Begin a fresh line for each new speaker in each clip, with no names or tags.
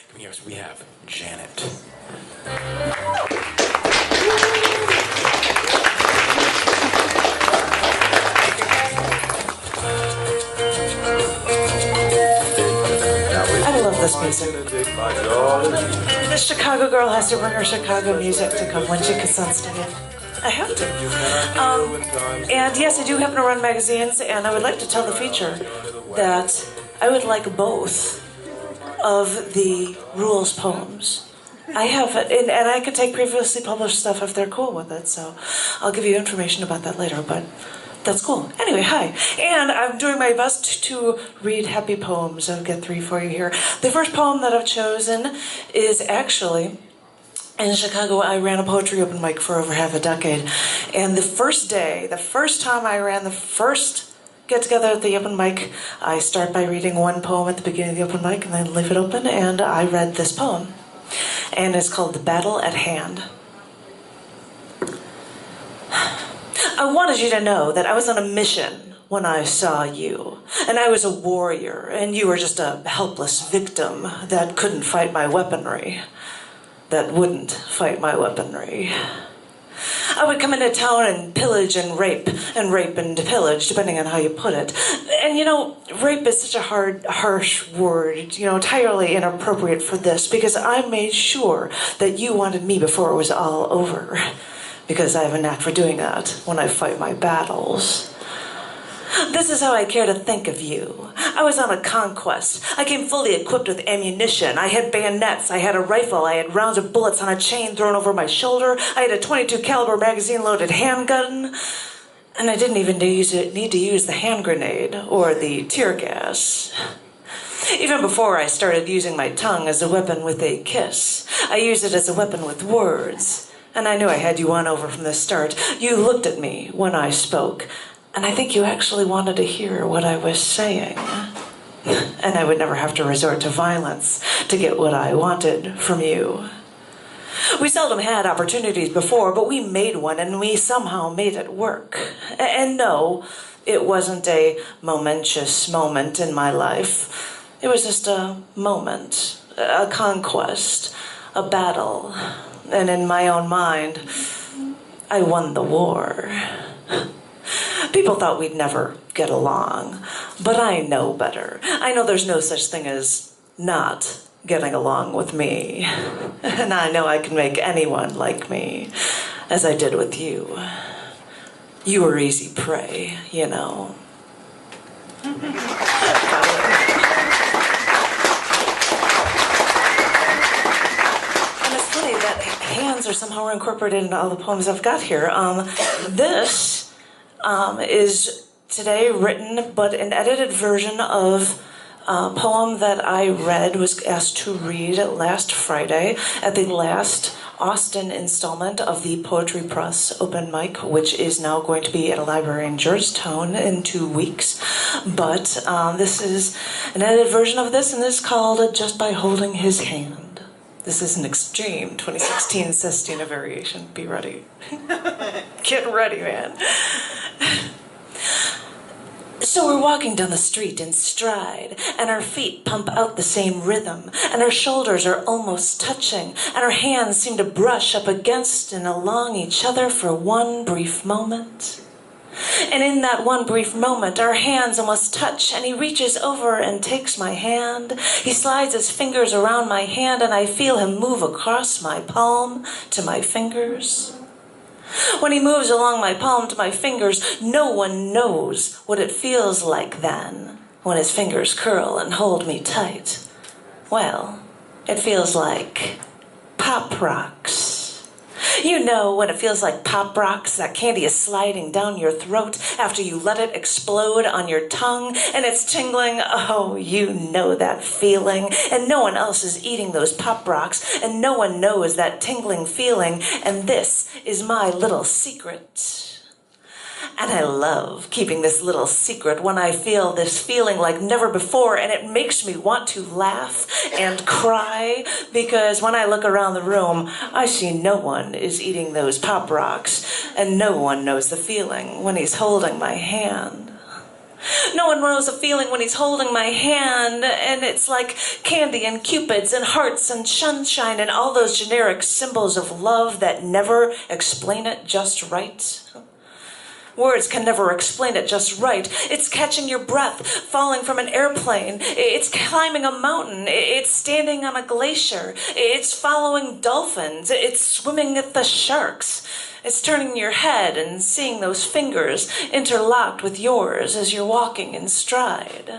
Coming here, so we have Janet.
I love this music. This Chicago girl has to bring her Chicago music to come when she gets on stage. I have to. And yes, I do happen to run magazines, and I would like to tell the feature that I would like both of the rules poems. I have, and I could take previously published stuff if they're cool with it, so I'll give you information about that later, but that's cool. Anyway, hi. And I'm doing my best to read happy poems. I'll get 3 for you here. The first poem that I've chosen is actually, in Chicago, I ran a poetry open mic for over half a decade. And the first time I ran the first get-together at the open mic, I start by reading one poem at the beginning of the open mic and then leave it open, and I read this poem. And it's called The Battle at Hand. I wanted you to know that I was on a mission when I saw you. And I was a warrior, and you were just a helpless victim that couldn't fight my weaponry. That wouldn't fight my weaponry. I would come into town and pillage and rape and pillage, depending on how you put it. And you know, rape is such a harsh word, you know, entirely inappropriate for this, because I made sure that you wanted me before it was all over. Because I have a knack for doing that when I fight my battles. This is how I care to think of you. I was on a conquest. I came fully equipped with ammunition. I had bayonets, I had a rifle, I had rounds of bullets on a chain thrown over my shoulder, I had a .22 caliber magazine-loaded handgun, and I didn't even need to use the hand grenade or the tear gas. Even before I started using my tongue as a weapon with a kiss, I used it as a weapon with words. And I knew I had you won over from the start. You looked at me when I spoke, and I think you actually wanted to hear what I was saying. And I would never have to resort to violence to get what I wanted from you. We seldom had opportunities before, but we made one, and we somehow made it work. And no, it wasn't a momentous moment in my life. It was just a moment, a conquest, a battle. And in my own mind, I won the war. People thought we'd never get along, but I know better. I know there's no such thing as not getting along with me. And I know I can make anyone like me, as I did with you. You were easy prey, you know. Hands are somehow incorporated into all the poems I've got here. This is today written, but an edited version of a poem that I was asked to read last Friday at the last Austin installment of the Poetry Press open mic, which is now going to be at a library in Georgetown in 2 weeks. But this is an edited version of this, and this is called Just by Holding His Hand. This is an extreme 2016 sestina variation. Be ready. Get ready, man. So we're walking down the street in stride, and our feet pump out the same rhythm, and our shoulders are almost touching, and our hands seem to brush up against and along each other for one brief moment. And in that one brief moment, our hands almost touch, and he reaches over and takes my hand. He slides his fingers around my hand, and I feel him move across my palm to my fingers. When he moves along my palm to my fingers, no one knows what it feels like then, when his fingers curl and hold me tight. Well, it feels like pop rocks. You know when it feels like pop rocks, that candy is sliding down your throat after you let it explode on your tongue, and it's tingling. Oh, you know that feeling. And no one else is eating those pop rocks, and no one knows that tingling feeling, and this is my little secret. And I love keeping this little secret when I feel this feeling like never before, and it makes me want to laugh and cry, because when I look around the room, I see no one is eating those pop rocks, and no one knows the feeling when he's holding my hand. No one knows the feeling when he's holding my hand, and it's like candy and cupids and hearts and sunshine and all those generic symbols of love that never explain it just right. Words can never explain it just right. It's catching your breath, falling from an airplane. It's climbing a mountain. It's standing on a glacier. It's following dolphins. It's swimming at the sharks. It's turning your head and seeing those fingers interlocked with yours as you're walking in stride.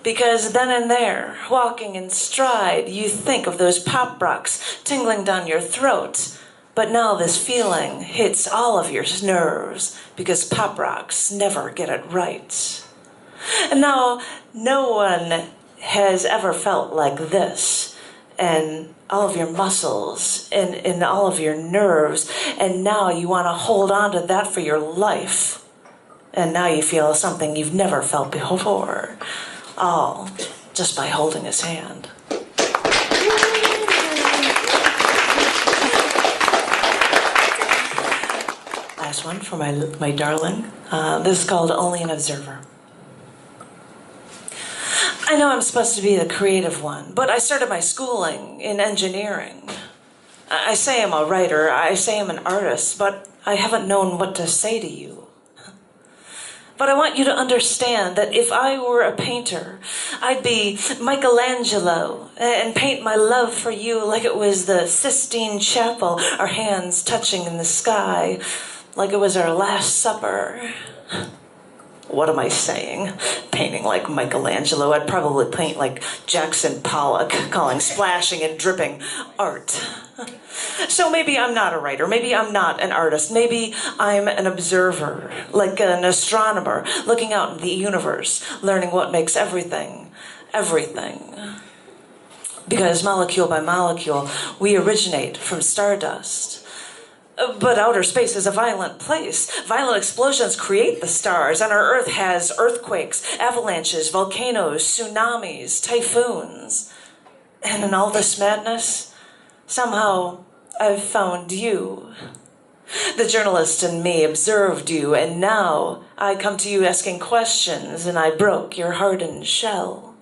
Because then and there, walking in stride, you think of those pop rocks tingling down your throat. But now this feeling hits all of your nerves because pop rocks never get it right. And now no one has ever felt like this. And all of your muscles and all of your nerves. And now you want to hold on to that for your life. And now you feel something you've never felt before. All just by holding his hand. Last one for my darling. This is called Only an Observer. I know I'm supposed to be the creative one, but I started my schooling in engineering. I say I'm a writer, I say I'm an artist, but I haven't known what to say to you. But I want you to understand that if I were a painter, I'd be Michelangelo and paint my love for you like it was the Sistine Chapel, our hands touching in the sky, like it was our Last Supper. What am I saying? Painting like Michelangelo. I'd probably paint like Jackson Pollock, calling splashing and dripping art. So maybe I'm not a writer. Maybe I'm not an artist. Maybe I'm an observer, like an astronomer, looking out in the universe, learning what makes everything, everything. Because molecule by molecule, we originate from stardust. But outer space is a violent place. Violent explosions create the stars, and our Earth has earthquakes, avalanches, volcanoes, tsunamis, typhoons. And in all this madness, somehow I've found you. The journalist in me observed you, and now I come to you asking questions, and I broke your hardened shell.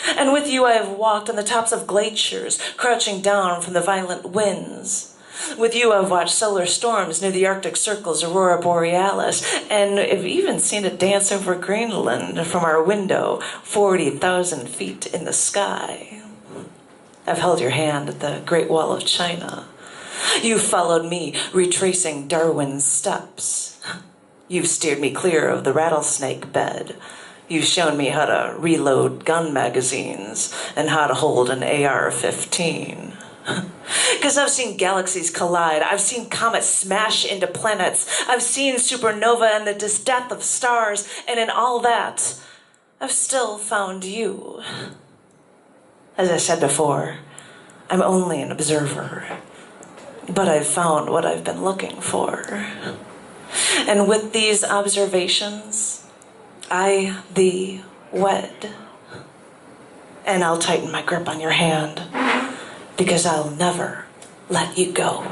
And with you I have walked on the tops of glaciers, crouching down from the violent winds. With you, I've watched solar storms near the Arctic Circle's aurora borealis, and I've even seen it dance over Greenland from our window, 40,000 feet in the sky. I've held your hand at the Great Wall of China. You've followed me, retracing Darwin's steps. You've steered me clear of the rattlesnake bed. You've shown me how to reload gun magazines and how to hold an AR-15. Because I've seen galaxies collide. I've seen comets smash into planets. I've seen supernova and the death of stars. And in all that, I've still found you. As I said before, I'm only an observer. But I've found what I've been looking for. And with these observations, I thee wed. And I'll tighten my grip on your hand. Because I'll never let you go.